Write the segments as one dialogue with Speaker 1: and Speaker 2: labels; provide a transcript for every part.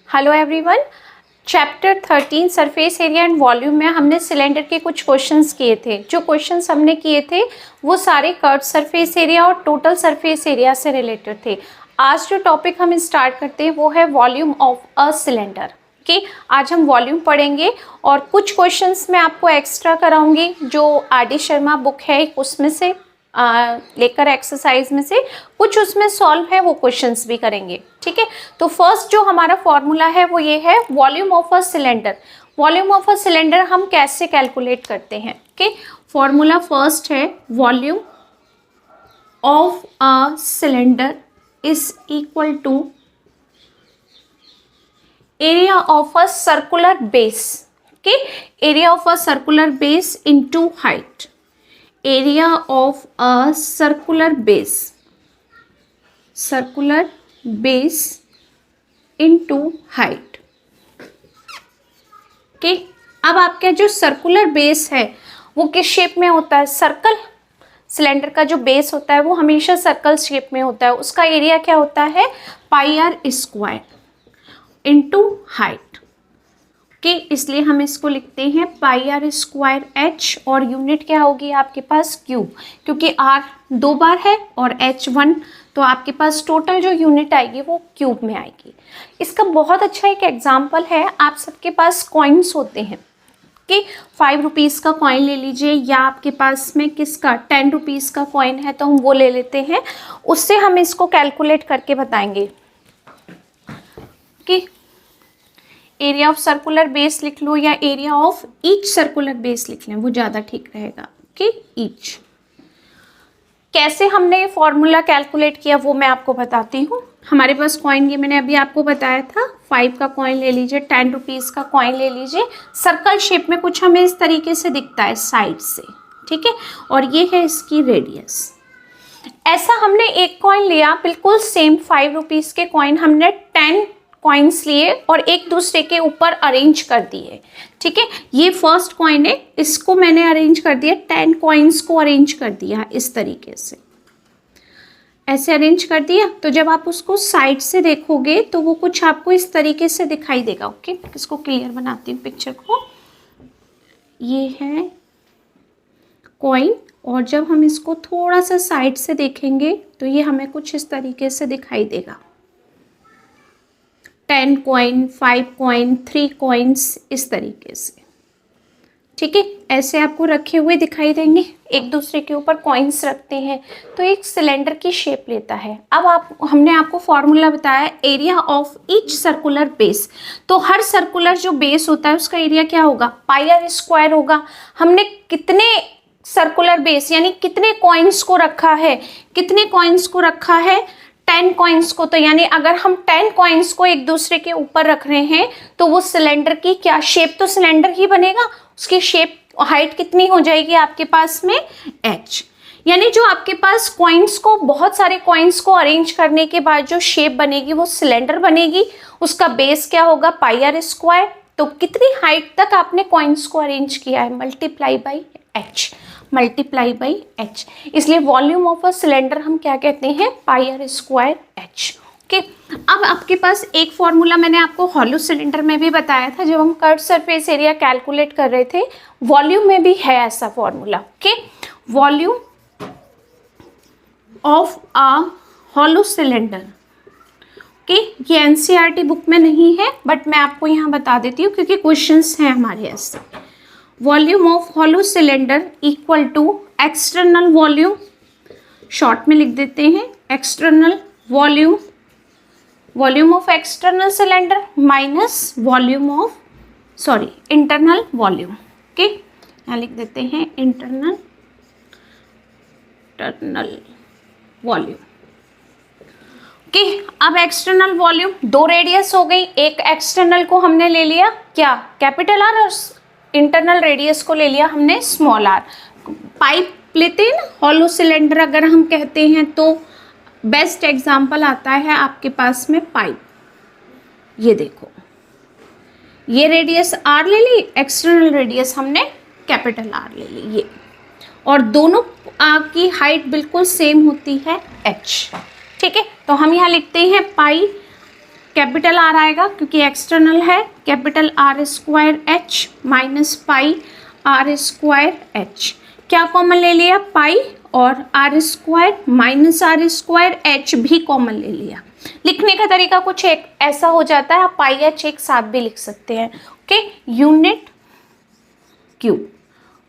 Speaker 1: Hello everyone. Chapter 13 surface area and volume में हमने cylinder के कुछ क्वेश्चंस किए थे। जो क्वेश्चंस हमने किए थे वो सारे कर्व सरफेस एरिया और टोटल सरफेस एरिया से रिलेटेड थे। आज जो टॉपिक हम स्टार्ट करते हैं वो है volume of a cylinder. Okay, आज हम वॉल्यूम पढ़ेंगे और कुछ क्वेश्चंस मैं आपको एक्स्ट्रा कराऊंगी जो आर.डी. शर्मा बुक है उसमें से लेकर एक्सरसाइज में से कुछ उसमें सॉल्व है, वो क्वेश्चंस भी करेंगे। ठीक है, तो फर्स्ट जो हमारा फॉर्मूला है वो ये है volume of a cylinder. Volume of a cylinder हम कैसे कैलकुलेट करते हैं? ओके, फॉर्मूला फर्स्ट है volume of a cylinder is equal to area of a circular base. Okay, area of a circular base into height. area of a circular base into height। Okay, अब आपका जो circular base है वो किस shape में होता है? Circle. Cylinder का जो बेस होता है वो हमेशा सर्कल शेप में होता है। उसका एरिया क्या होता है? Pi are square into height. कि इसलिए हम इसको लिखते हैं पाई आर स्क्वायर एच और यूनिट क्या होगी आपके पास? क्यूब, क्योंकि आर 2 बार है और एच 1, तो आपके पास टोटल जो यूनिट आएगी वो क्यूब में आएगी। इसका बहुत अच्छा एक एग्जांपल है, आप सबके पास कॉइन्स होते हैं कि 5 रुपीज़ का कॉइन ले लीजिए, या आपके पास में किसका 10 रुपीज़ का कॉइन है तो हम वो ले लेते हैं। उससे हम इसको कैलकुलेट करके बताएंगे कि एरिया ऑफ सर्कुलर बेस लिख लो या area of each circular base लिख लें, वो ज़्यादा ठीक रहेगा। कि ईच कैसे हमने फॉर्मूला कैलकुलेट किया वो मैं आपको बताती हूँ। हमारे पास कॉइन, ये मैंने अभी आपको बताया था, 5 का कॉइन ले लीजिए, 10 रुपीज़ का कॉइन ले लीजिए। सर्कल शेप में कुछ हमें इस तरीके से दिखता है साइड से, ठीक है, और ये है इसकी रेडियस। ऐसा हमने एक कॉइन लिया, बिल्कुल सेम 5 रुपीज़ के कॉइन हमने 10 कॉइन्स लिए और एक दूसरे के ऊपर अरेंज कर दिए। ठीक है, ये फर्स्ट कॉइन है, इसको मैंने अरेंज कर दिया, 10 कॉइन्स को अरेंज कर दिया इस तरीके से, ऐसे अरेंज कर दिया। तो जब आप उसको साइड से देखोगे तो वो कुछ आपको इस तरीके से दिखाई देगा। ओके, इसको क्लियर बनाती हूँ पिक्चर को। ये है कॉइन और जब हम इसको थोड़ा सा साइड से देखेंगे तो ये हमें कुछ इस तरीके से दिखाई देगा। 10 कॉइन, 5 कॉइन, 3 कॉइन्स, इस तरीके से। ठीक है, ऐसे आपको रखे हुए दिखाई देंगे, एक दूसरे के ऊपर कॉइन्स रखते हैं तो एक सिलेंडर की शेप लेता है। अब हमने आपको फॉर्मूला बताया area of each circular base. तो हर सर्कुलर जो बेस होता है उसका एरिया क्या होगा? पाई आर स्क्वायर होगा। हमने कितने सर्कुलर बेस यानी कितने कॉइन्स को रखा है? कितने कॉइन्स को रखा है? 10 कॉइन्स को। तो यानी अगर हम 10 कॉइन्स को एक दूसरे के ऊपर रख रहे हैं तो वो सिलेंडर की क्या शेप? तो सिलेंडर ही बनेगा। उसकी शेप हाइट कितनी हो जाएगी आपके पास में? h। यानी जो आपके पास कॉइन्स को, बहुत सारे कॉइन्स को अरेंज करने के बाद जो शेप बनेगी वो सिलेंडर बनेगी। उसका बेस क्या होगा? पाई आर स्क्वायर। तो कितनी हाइट तक आपने कॉइन्स को अरेंज किया है? Multiply by h, multiply by h। इसलिए वॉल्यूम ऑफ अ सिलेंडर हम क्या कहते हैं? पाई आर स्क्वायर h। ओके, अब आपके पास एक फॉर्मूला मैंने आपको हॉलो सिलेंडर में भी बताया था जब हम कर्व सरफेस एरिया कैलकुलेट कर रहे थे। वॉल्यूम में भी है ऐसा formula. Okay, volume of a hollow cylinder. Okay, ये एनसीईआरटी बुक में नहीं है बट मैं आपको यहाँ बता देती हूँ क्योंकि क्वेश्चंस हैं हमारे ऐसे। Volume of hollow cylinder equal to external volume, short में लिख देते हैं external volume, volume of external cylinder minus volume of internal volume. Okay, यहाँ लिख देते हैं इंटरनल वॉल्यूम। ओके, अब एक्सटर्नल वॉल्यूम, 2 रेडियस हो गई। एक एक्सटर्नल को हमने ले लिया क्या? कैपिटल आर, और इंटरनल रेडियस को ले लिया हमने स्मॉल आर। पाइप लेते हैं ना, हॉलो सिलेंडर अगर हम कहते हैं तो बेस्ट एग्जांपल आता है आपके पास में पाइप। ये देखो, ये रेडियस आर ले ली, एक्सटर्नल रेडियस हमने कैपिटल आर ले ली, ये, और दोनों की हाइट बिल्कुल सेम होती है h। ठीक है, तो हम यहाँ लिखते हैं पाई कैपिटल आर आएगा क्योंकि एक्सटर्नल है, capital R square H minus pi are square H. क्या कॉमन ले लिया? पाई और R square minus are square H भी कॉमन ले लिया। लिखने का तरीका कुछ एक ऐसा हो जाता है, आप पाई एच एक साथ भी लिख सकते हैं। Okay, unit Q.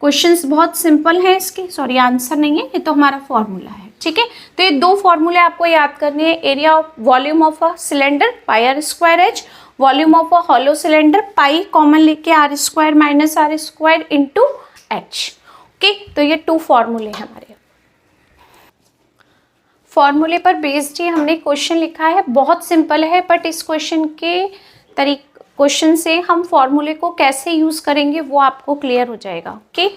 Speaker 1: क्वेश्चंस बहुत सिंपल है इसके, सॉरी आंसर नहीं है, ये तो हमारा फॉर्मूला है। ठीक है, तो ये दो फॉर्मूले आपको याद करने हैं। Area of volume of a cylinder pi are square h, volume of a hollow cylinder pi common लेके r square minus are square into h. Okay, तो ये 2 फॉर्मूले हैं हमारे। फॉर्मूले पर बेस्ड ही हमने क्वेश्चन लिखा है, बहुत सिंपल है, बट इस क्वेश्चन से हम फॉर्मूले को कैसे यूज करेंगे वो आपको क्लियर हो जाएगा। Okay,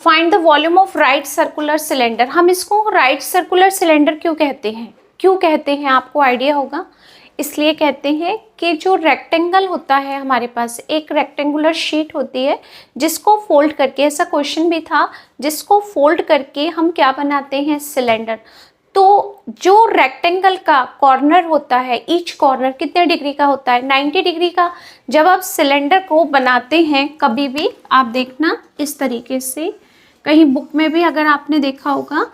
Speaker 1: find the volume of right circular cylinder. हम इसको राइट सर्कुलर सिलेंडर क्यों कहते हैं आपको आइडिया होगा। इसलिए कहते हैं कि जो रेक्टेंगल होता है हमारे पास, एक रेक्टेंगुलर शीट होती है जिसको फोल्ड करके, ऐसा क्वेश्चन भी था, जिसको फोल्ड करके हम क्या बनाते हैं? सिलेंडर। तो जो रेक्टेंगल का कॉर्नर होता है, ईच कॉर्नर कितने डिग्री का होता है? 90 डिग्री का। जब आप सिलेंडर को बनाते हैं कभी भी आप देखना इस तरीके से, कहीं बुक में भी अगर आपने देखा होगा,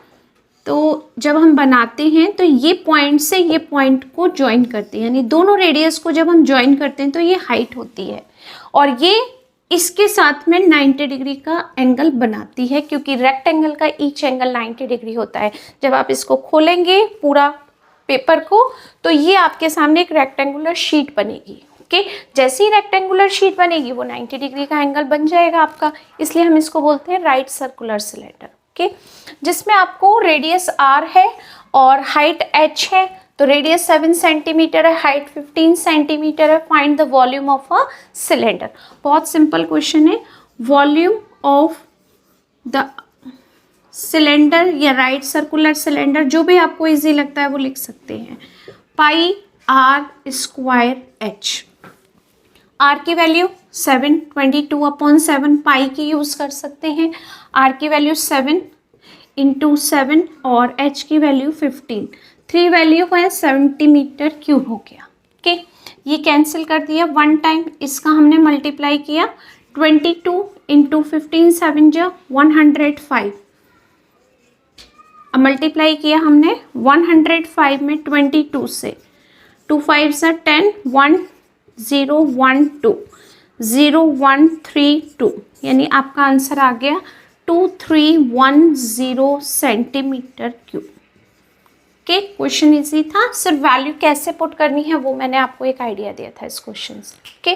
Speaker 1: तो जब हम बनाते हैं तो ये पॉइंट से ये पॉइंट को ज्वाइन करते हैं, यानी दोनों रेडियस को जब हम ज्वाइन करते हैं तो ये हाइट होती है और ये इसके साथ में 90 डिग्री का एंगल बनाती है, क्योंकि रेक्टेंगल का ईच एंगल 90 डिग्री होता है। जब आप इसको खोलेंगे पूरा पेपर को तो ये आपके सामने एक रेक्टेंगुलर शीट बनेगी। ओके, जैसे ही रेक्टेंगुलर शीट बनेगी वो 90 डिग्री का एंगल बन जाएगा आपका, इसलिए हम इसको बोलते हैं राइट सर्कुलर सिलेंडर। ओके, जिसमें आपको रेडियस r है और हाइट h है, तो रेडियस 7 सेंटीमीटर है, हाइट 15 सेंटीमीटर है। Find the volume of a cylinder. बहुत सिंपल क्वेश्चन है। वॉल्यूम ऑफ द सिलेंडर या राइट सर्कुलर सिलेंडर, जो भी आपको इजी लगता है वो लिख सकते हैं। पाई आर स्क्वायर एच, आर की वैल्यू 7, 22/7 पाई की यूज़ कर सकते हैं। आर की वैल्यू 7 इंटू 7 और एच की वैल्यू 15, 3 वैल्यू है सेंटीमीटर क्यूब हो गया। ओके, ये कैंसिल कर दिया 1 टाइम, इसका हमने मल्टीप्लाई किया 22 इंटू 15 7 जा 105, अब मल्टीप्लाई किया हमने 105 में 22 से, 2 5 से 10, 1012 0132, यानी आपका आंसर आ गया 2310 centimetre cube. Okay, question easy था, सिर्फ वैल्यू कैसे पुट करनी है वो मैंने आपको एक आइडिया दिया था इस क्वेश्चन से। Okay,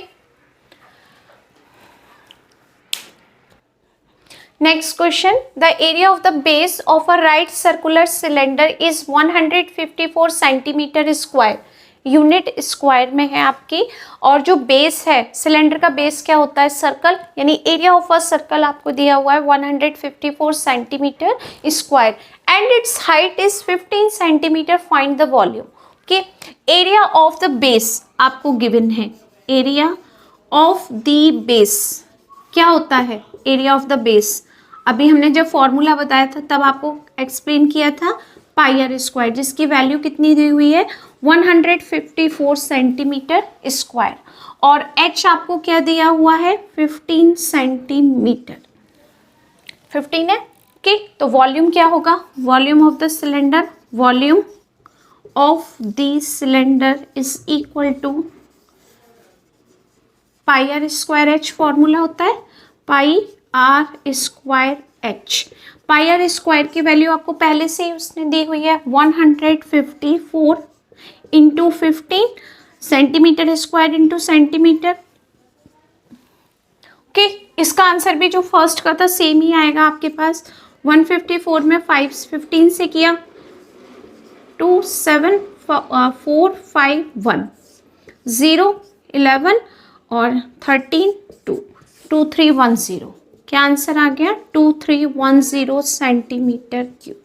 Speaker 1: next question, the area of the base of a right circular cylinder is 154 centimetre square. Unit square में है आपकी, और जो बेस है सिलेंडर का बेस क्या होता है? सर्कल, यानी एरिया ऑफ अ सर्कल आपको दिया हुआ है 154 centimetre square and it's height is 15 centimetre. Find the volume. Okay, area of the base आपको गिवन है। एरिया ऑफ द बेस क्या होता है? एरिया ऑफ द बेस अभी हमने जब फॉर्मूला बताया था तब आपको एक्सप्लेन किया था, पाई आर स्क्वायर, जिसकी वैल्यू कितनी दी हुई है? 154 सेंटीमीटर स्क्वायर, और h आपको क्या दिया हुआ है? 15 सेंटीमीटर, 15 है। ओके, तो वॉल्यूम क्या होगा? Volume of the cylinder, volume of the cylinder is equal to pi are square h, formula होता है pi are square h. Pi are square की वैल्यू आपको पहले से ही उसने दी हुई है 154 into 15 centimetre square into centimetre. Okay, इसका आंसर भी जो फर्स्ट का था सेम ही आएगा आपके पास। 154 में 15 से किया 27451 0 11 और 13 2 2310। क्या आंसर आ गया? 2310 centimetre cube.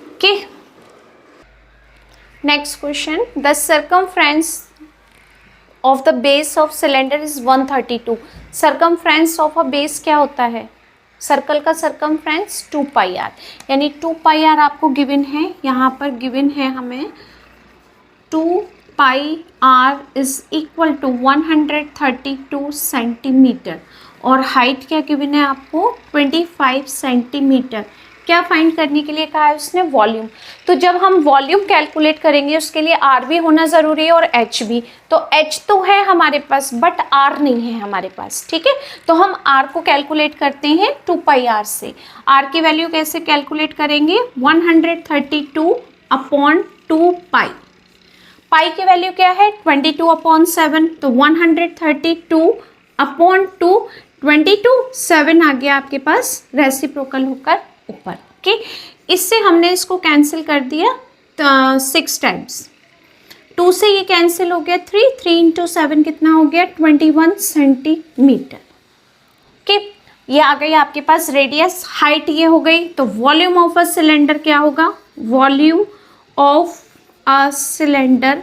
Speaker 1: Okay, next question, the circumference of the base of cylinder is 132। Circumference of a base क्या होता है? सर्कल का सर्कमफ्रेंस 2 पाई आर, यानी 2 पाई आर आपको गिवन है, यहाँ पर गिवन है हमें 2 pi r is equal to 132 centimetre और हाइट क्या गिवन है आपको 25 सेंटीमीटर। क्या फाइंड करने के लिए कहा है उसने? वॉल्यूम। तो जब हम वॉल्यूम कैलकुलेट करेंगे उसके लिए r भी होना ज़रूरी है और h भी। तो h तो है हमारे पास बट r नहीं है हमारे पास, ठीक है। तो हम r को कैलकुलेट करते हैं 2 पाई r से। r की वैल्यू कैसे कैलकुलेट करेंगे? 132 अपॉन 2 पाई। पाई की वैल्यू क्या है? 22/7। तो 132 अपॉन 2, 7 आ गया आपके पास रेसिप्रोकल होकर ऊपर, ओके। इससे हमने इसको कैंसिल कर दिया 6 टाइम्स। 2 से ये कैंसिल हो गया 3 इंटू 7 कितना हो गया? 21 सेंटीमीटर, ओके। ये आ गई आपके पास रेडियस। हाइट ये हो गई। तो वॉल्यूम ऑफ अ सिलेंडर क्या होगा? Volume of a cylinder,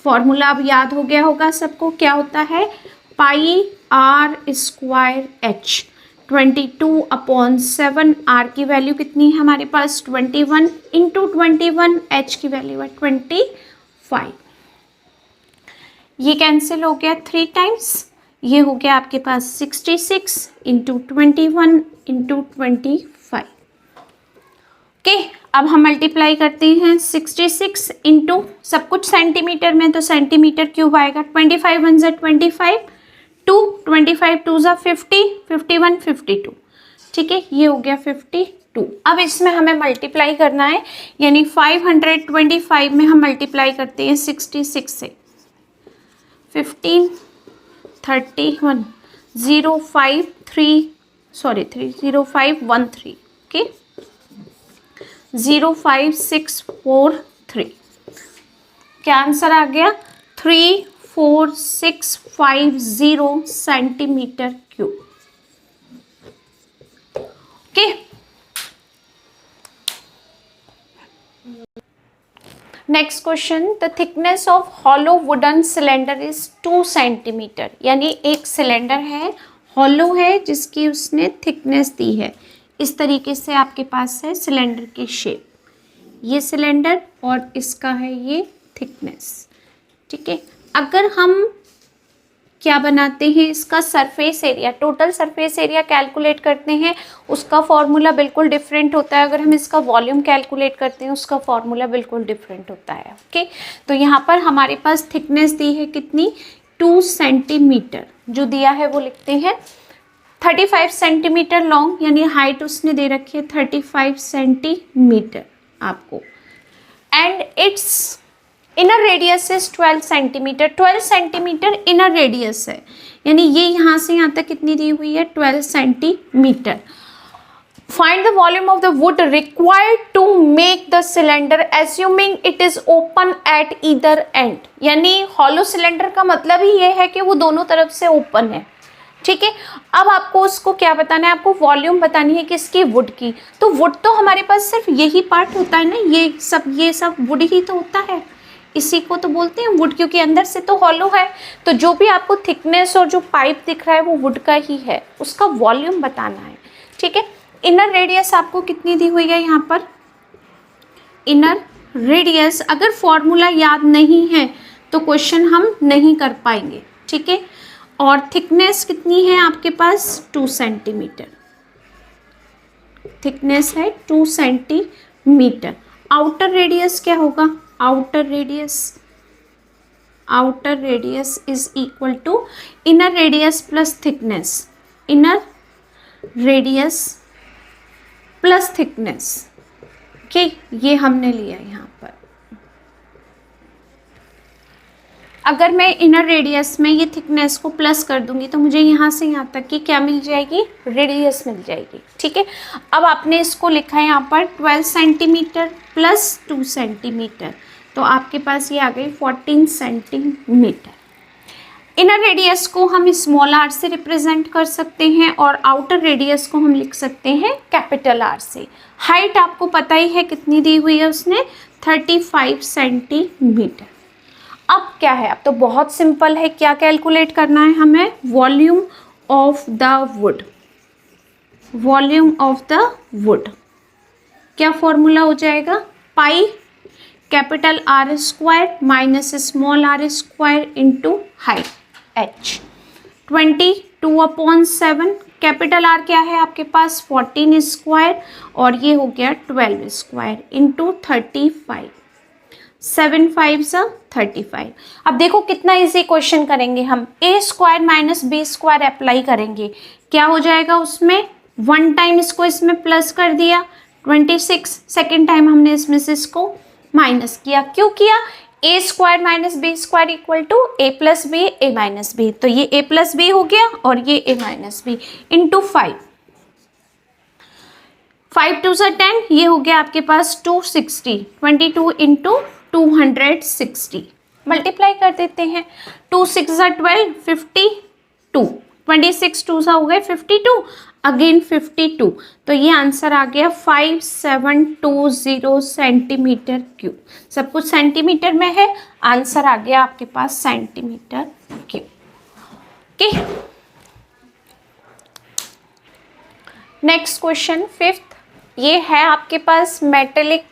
Speaker 1: formula अब याद हो गया होगा सबको, क्या होता है? पाई r स्क्वायर h। 22/7। r की वैल्यू कितनी है हमारे पास? 21 इंटू 21, h की वैल्यू है 25। ये कैंसिल हो गया 3 टाइम्स। ये हो गया आपके पास 66 इंटू 21 इंटू 25, ओके। अब हम मल्टीप्लाई करते हैं 66 इंटू, सब कुछ सेंटीमीटर में, तो सेंटीमीटर क्यूब आएगा। 25 1 ज़ा 25, 2 25 2 ज़ा 50, 51 52, ठीक है। ये हो गया 52। अब इसमें हमें मल्टीप्लाई करना है, यानी 525 में हम मल्टीप्लाई करते हैं 66 से। 15 31 30513, ओके। 05643। क्या आंसर आ गया? 34650 centimetre cube, okay. Next question, the thickness of hollow wooden cylinder is 2 centimetre. यानी एक सिलेंडर है, हॉलो है, जिसकी उसने थिकनेस दी है। इस तरीके से आपके पास है सिलेंडर की शेप, ये सिलेंडर और इसका है ये थिकनेस, ठीक है। अगर हम क्या बनाते हैं, इसका surface area, total surface area calculate करते हैं, उसका फॉर्मूला बिल्कुल डिफरेंट होता है। अगर हम इसका वॉल्यूम कैलकुलेट करते हैं उसका फॉर्मूला बिल्कुल डिफरेंट होता है, ओके। तो यहाँ पर हमारे पास थिकनेस दी है कितनी? 2 सेंटीमीटर। जो दिया है वो लिखते हैं। 35 सेंटीमीटर लॉन्ग, यानी हाइट उसने दे रखी है 35 सेंटीमीटर आपको। And it's inner radius is 12 centimetre. 12 centimetre inner radius है, यानी ये यहाँ से यहाँ तक कितनी दी हुई है? 12 centimetre. Find the volume of the wood required to make the cylinder assuming it is open at either end. यानी हॉलो सिलेंडर का मतलब ही ये है कि वो दोनों तरफ से ओपन है, ठीक है। अब आपको उसको क्या बताना है? आपको वॉल्यूम बतानी है किसकी? वुड की। तो वुड तो हमारे पास सिर्फ यही पार्ट होता है ना, ये सब वुड ही तो होता है, इसी को तो बोलते हैं वुड, क्योंकि अंदर से तो हॉलो है। तो जो भी आपको थिकनेस और जो पाइप दिख रहा है वो वुड का ही है, उसका वॉल्यूम बताना है, ठीक है। इनर रेडियस आपको कितनी दी हुई है यहाँ पर? इनर रेडियस, अगर फॉर्मूला याद नहीं है तो क्वेश्चन हम नहीं कर पाएंगे, ठीक है। और थिकनेस कितनी है आपके पास? 2 सेंटीमीटर थिकनेस है, 2 सेंटीमीटर। आउटर रेडियस क्या होगा? Outer radius is equal to inner radius plus thickness. Inner radius plus thickness, okay. ये हमने लिया यहाँ पर। अगर मैं इनर रेडियस में ये थिकनेस को प्लस कर दूंगी तो मुझे यहाँ से यहाँ तक की क्या मिल जाएगी? रेडियस मिल जाएगी, ठीक है। अब आपने इसको लिखा है यहाँ पर 12 सेंटीमीटर प्लस 2 सेंटीमीटर, तो आपके पास ये आ गई 14 सेंटीमीटर। इनर रेडियस को हम स्मॉल आर से रिप्रेजेंट कर सकते हैं और आउटर रेडियस को हम लिख सकते हैं कैपिटल आर से। हाइट आपको पता ही है कितनी दी हुई है उसने? 35 सेंटीमीटर। अब क्या है? अब तो बहुत सिंपल है। क्या कैलकुलेट करना है हमें? Volume of the wood. Volume of the wood क्या फॉर्मूला हो जाएगा? Pi capital R square minus small R square into height h। 22/7 capital R क्या है आपके पास 14 स्क्वायर और ये हो गया 12 स्क्वायर इंटू 35। 7 5 35। अब देखो कितना इजी क्वेश्चन करेंगे हम। A square minus B square apply करेंगे, क्या हो जाएगा उसमें, वन टाइम इसको इसमें प्लस कर दिया 26, सेकेंड टाइम हमने इसमें से इसको माइनस किया। क्यों किया, A square minus B square equal to A plus B A minus B, तो ये ए प्लस बी हो गया और ये ए माइनस बी इंटू 5। 5 2 10, ये हो गया आपके पास 260। 22 इंटू 260 मल्टीप्लाई कर देते हैं। 2 6 12 52। 26 2 हो गए 52, अगेन 52, तो ये आंसर आ गया 5720 सेंटीमीटर क्यूब। सब कुछ सेंटीमीटर में है, आंसर आ गया आपके पास centimetre cube. Okay, next question 5th, ये है आपके पास मेटेलिक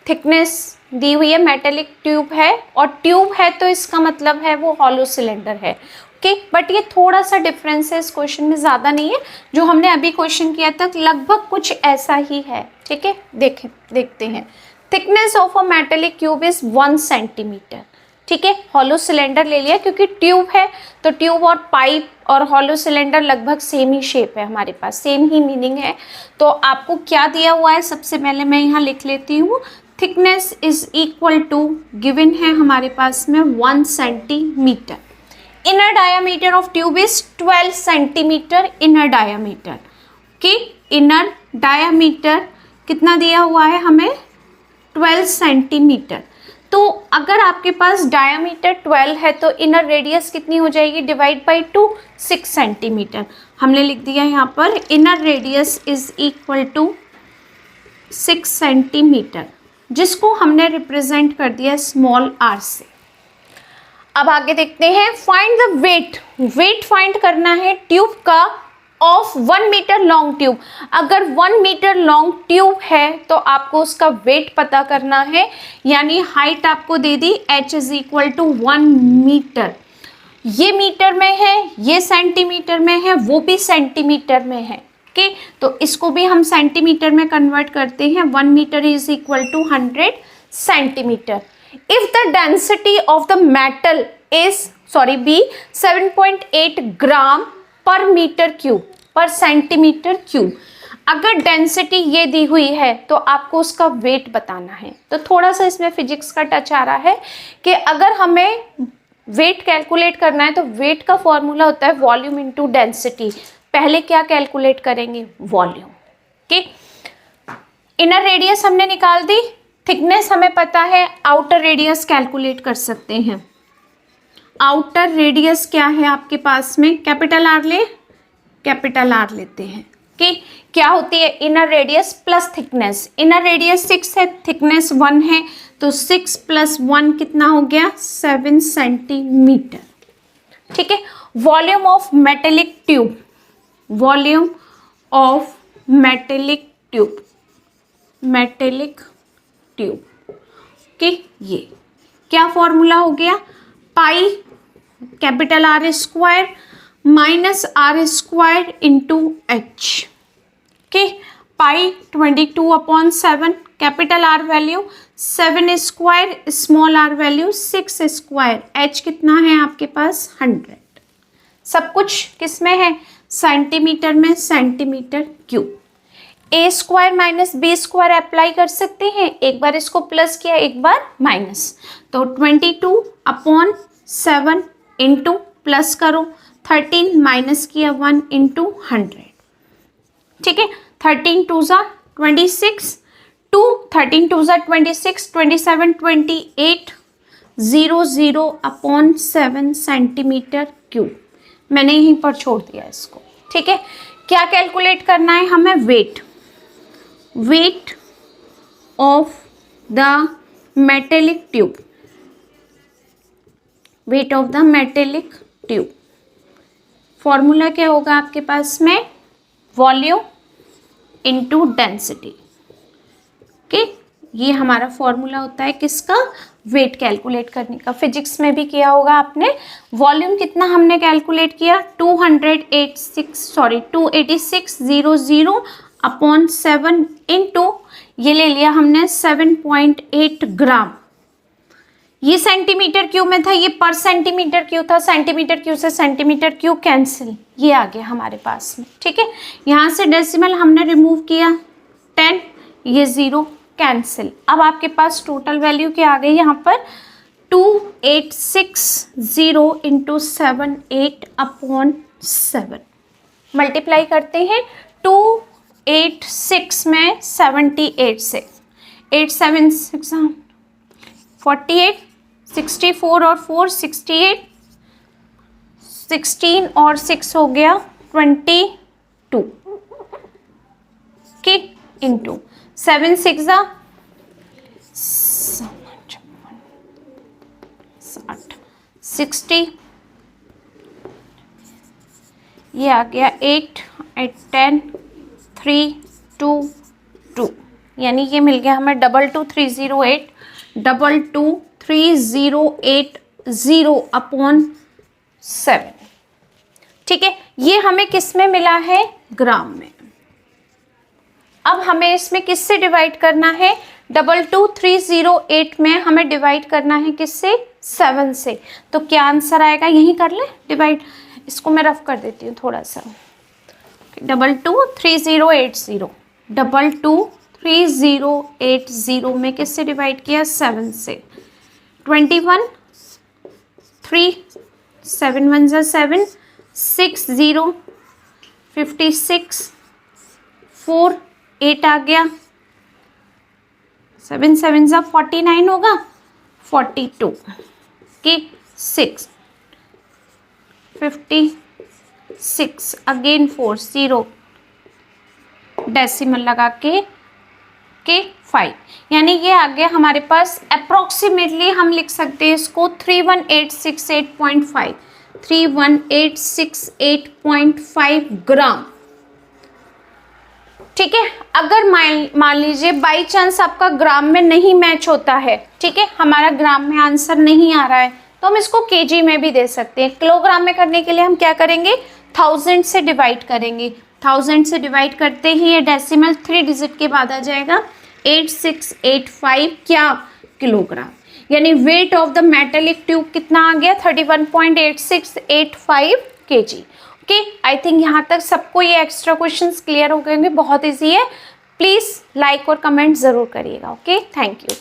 Speaker 1: थिकनेस दी हुई है, मेटेलिक ट्यूब है और ट्यूब है तो इसका मतलब है वो हॉलो सिलेंडर है। ओके, बट ये थोड़ा सा डिफरेंस है इस क्वेश्चन में, ज़्यादा नहीं है। जो हमने अभी क्वेश्चन किया था लगभग कुछ ऐसा ही है। ठीक है, देखते हैं। Thickness of a metallic tube is 1 centimetre. ठीक है, हॉलो सिलेंडर ले लिया क्योंकि ट्यूब है तो ट्यूब और पाइप और हॉलो सिलेंडर लगभग सेम ही शेप है हमारे पास, सेम ही मीनिंग है। तो आपको क्या दिया हुआ है, सबसे पहले मैं यहाँ लिख लेती हूँ। Thickness is equal to, given है हमारे पास में 1 centimetre. Inner diameter of tube is 12 centimetre inner diameter. Okay, inner diameter कितना दिया हुआ है हमें, 12 सेंटीमीटर। तो अगर आपके पास डायामीटर 12 है तो इनर रेडियस कितनी हो जाएगी, डिवाइड बाई 2, 6 सेंटीमीटर। हमने लिख दिया यहाँ पर inner radius is equal to 6 centimetre, जिसको हमने रिप्रेजेंट कर दिया स्मॉल आर से। अब आगे देखते हैं, find the weight. Weight find करना है ट्यूब का ऑफ 1 मीटर लॉन्ग ट्यूब। अगर 1 मीटर लॉन्ग ट्यूब है तो आपको उसका वेट पता करना है, यानी हाइट आपको दे दी h is equal to 1 metre. ये मीटर में है, ये सेंटीमीटर में है, वो भी सेंटीमीटर में है। ओके, तो इसको भी हम सेंटीमीटर में कन्वर्ट करते हैं। 1 metre is equal to 100 centimetre. If the density of the metal is be 7.8 gram per metre cube per centimetre cube, अगर डेंसिटी ये दी हुई है तो आपको उसका वेट बताना है। तो थोड़ा सा इसमें फिजिक्स का टच आ रहा है कि अगर हमें वेट कैलकुलेट करना है तो वेट का फॉर्मूला होता है वॉल्यूम इनटू डेंसिटी। पहले क्या कैलकुलेट करेंगे, वॉल्यूम। ओके, इनर रेडियस हमने निकाल दी, थिकनेस हमें पता है, आउटर रेडियस कैलकुलेट कर सकते हैं। आउटर रेडियस क्या है आपके पास में, कैपिटल आर ले, कैपिटल आर लेते हैं। कि क्या होती है, inner radius plus thickness. Inner radius 6 है, थिकनेस 1 है, तो 6 + 1 कितना हो गया, 7 सेंटीमीटर। ठीक है, volume of metallic tube, volume of metallic tube, metallic tube के ये क्या फॉर्मूला हो गया, pi capital R square minus are square into H. के pi 22/7, capital R value 7 square, small R value 6 square, H कितना है आपके पास 100। सब कुछ किस में है, सेंटीमीटर में, centimetre cube. A square minus B square apply कर सकते हैं, एक बार इसको प्लस किया एक बार माइनस, तो 22/7 इंटू प्लस करो 13 माइनस किया 1 इंटू 100। ठीक है, 13 2 26, 13 2 26, 27 28 00/7 सेंटीमीटर क्यूब। मैंने यहीं पर छोड़ दिया इसको। ठीक है, क्या कैलकुलेट करना है हमें, weight, weight of the metallic tube, weight of the metallic tube. Formula क्या होगा आपके पास में, वॉल्यूम इनटू डेंसिटी। ओके, ये हमारा फॉर्मूला होता है किसका, वेट कैलकुलेट करने का। फिजिक्स में भी किया होगा आपने। वॉल्यूम कितना हमने कैलकुलेट किया, 28600 अपॉन 7 इंटू ये ले लिया हमने 7.8 ग्राम। ये सेंटीमीटर क्यूब में था, ये पर सेंटीमीटर क्यूब था, सेंटीमीटर क्यूब से सेंटीमीटर क्यूब कैंसिल, ये आ गया हमारे पास में। ठीक है, यहाँ से डेसिमल हमने रिमूव किया 10, ये 0 कैंसिल। अब आपके पास टोटल वैल्यू क्या आ गई यहाँ पर, 2860 इंटू 78 अपॉन 7। मल्टीप्लाई करते हैं 286 में 78 से, 8 7 6 48, 64 और 4 68, 16 और 6 हो गया 22 के इंटू 7 6 60, ये आ गया 8 8 10 3 2 2, यानी ये मिल गया हमें 22308 अपॉन 7। ठीक है, ये हमें किस में मिला है, ग्राम में। अब हमें इसमें किससे डिवाइड करना है, 22308 में हमें डिवाइड करना है किससे, 7 से। तो क्या आंसर आएगा, यही कर ले डिवाइड, इसको मैं रफ कर देती हूँ थोड़ा सा। 22308 में किससे डिवाइड किया, 7 से। 21 3 7 1 7 6 0 56 4 8 आ गया, 7 7 49 होगा, 42 के 6 56 अगेन 4 0 डेसिमल लगा के 5, यानी ये आ गया हमारे पास। अप्रोक्सीमेटली हम लिख सकते हैं इसको 31868.5 31868.5 ग्राम। ठीक है, अगर मान लीजिए बाई चांस आपका ग्राम में नहीं मैच होता है, ठीक है, हमारा ग्राम में आंसर नहीं आ रहा है, तो हम इसको केजी में भी दे सकते हैं। किलोग्राम में करने के लिए हम क्या करेंगे, 1000 से डिवाइड करेंगे। 1000 से डिवाइड करते ही ये डेसिमल 3 डिजिट के बाद आ जाएगा 8685 क्या, किलोग्राम। यानी wait of the metallic tube कितना आ गया, 31.8685 kg। ओके, आई थिंक यहाँ तक सबको ये एक्स्ट्रा क्वेश्चंस क्लियर हो गए होंगे, बहुत ईजी है। प्लीज़ लाइक और कमेंट ज़रूर करिएगा। Okay, thank you.